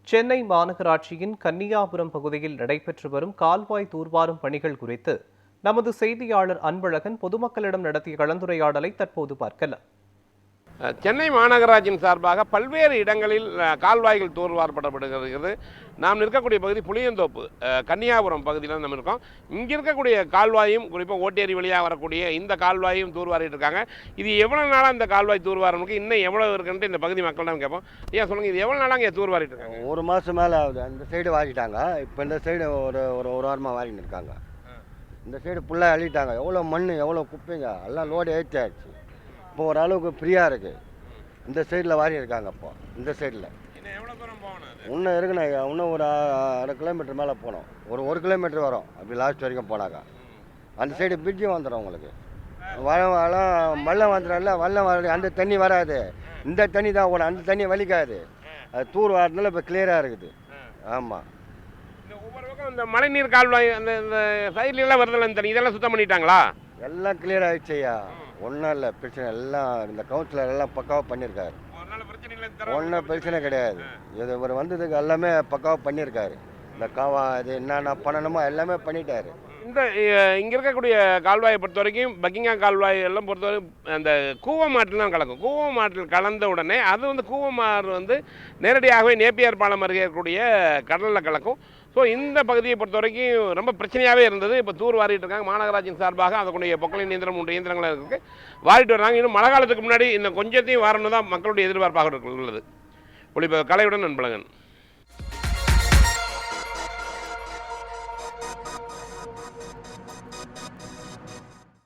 சென்னை மாநகராட்சியின் கன்னியாபுரம் பகுதியில் நடைபெற்று வரும் கால்வாய் தூர்வாரும் பணிகள் குறித்து நமது செய்தியாளர் அன்பழகன் பொதுமக்களிடம் நடத்திய கலந்துரையாடலை தற்போது பார்க்கலாம். சென்னை மாநகராட்சியின் சார்பாக பல்வேறு இடங்களில் கால்வாய்கள் தூர்வாரப்படப்படுகிறது. நாம் இருக்கக்கூடிய பகுதி புளியந்தோப்பு கன்னியாபுரம் பகுதியில் நம்ம இருக்கோம். இங்கே இருக்கக்கூடிய கால்வாயும் குறிப்பாக ஓட்டேரி வழியாக வரக்கூடிய இந்த கால்வாயும் தூர்வாரிட்டு இருக்காங்க. இது எவ்வளோ நாளாக இந்த கால்வாய் தூர்வாரமுக்கு இன்னும் எவ்வளோ இருக்குன்ட்டு இந்த பகுதி மக்களிடம் கேட்போம். ஏன் சொல்லுங்கள், இது எவ்வளோ நாளாக இங்கே தூர்வாரிட்டு இருக்காங்க? ஒரு மாதம் மேலே ஆகுது. அந்த சைடு வாரிட்டாங்க. இப்போ இந்த சைடு ஒரு வாரமாக வாரின்னு இருக்காங்க. இந்த சைடு ஃபுல்லாக அள்ளிட்டாங்க. எவ்வளோ மண், எவ்வளோ குப்பைங்க, எல்லாம் லோடு ஏற்றி ஆயிடுச்சு. இப்போ ஓரளவுக்கு ஃப்ரீயாக இருக்குது. இந்த சைடில் வாரி இருக்காங்க. இப்போ இந்த சைடில் இன்னும் இருக்குண்ணா. இன்னும் ஒரு 1/2 கிலோமீட்டர் மேலே போனோம். ஒரு கிலோமீட்டர் வரும் அப்படி லாஸ்ட் வரைக்கும் போனாக்கா. அந்த சைடு பிரிட்ஜும் வந்துடும் உங்களுக்கு. வெள்ளம் வந்துடும்ல, வெள்ளம் வர அந்த தண்ணி வராது. இந்த தண்ணி தான் ஓடும். அந்த தண்ணி வலிக்காது. அது தூர் வரதுனால இப்போ கிளியராக இருக்குது. ஆமாம். ஒவ்வொரு பக்கம் இந்த மழைநீர் கால்வாய் அந்த சைட்லாம் வருதில்ல இந்த தண்ணி, இதெல்லாம் சுத்தம் பண்ணிட்டாங்களா? எல்லாம் கிளியர் ஆகிடுச்சு ஐயா. ஒன்றும் இல்லை பிரச்சனை. எல்லாம் இந்த கவுன்சிலர் எல்லாம் பக்காவாக பண்ணியிருக்காரு. ஒன்றும் பிரச்சனை கிடையாது. இது இவர் வந்ததுக்கு எல்லாமே பக்காவாக பண்ணியிருக்காரு. இந்த இது என்னென்ன பண்ணணுமோ எல்லாமே பண்ணிட்டாரு. இங்கே இருக்கக்கூடிய கால்வாயை பொறுத்த வரைக்கும் பக்கிங்காம் கால்வாய் எல்லாம் பொறுத்தவரைக்கும் அந்த கூவமாற்றில் தான் கலக்கும். கூவமாற்றில் கலந்த உடனே அது கூவமாறு நேரடியாகவே நேப்பியார் பாலம் அருகே இருக்கக்கூடிய கடலில் கலக்கும். ஸோ இந்த பகுதியை பொறுத்த வரைக்கும் ரொம்ப பிரச்சனையாகவே இருந்தது. இப்போ தூர் வாரிட்டு இருக்காங்க. மாநகராட்சியின் சார்பாக அதற்குடைய பொக்கலின் இயந்திரம் 3 இயந்திரங்கள் இருக்குது, வாரிட்டு வர்றாங்க. இன்னும் மழை காலத்துக்கு முன்னாடி இந்த கொஞ்சத்தையும் வாரணும் தான் மக்களுடைய எதிர்பார்ப்பாக உள்ளது. ஒளிபரப்பு கலையுடன் அன்பழகன்.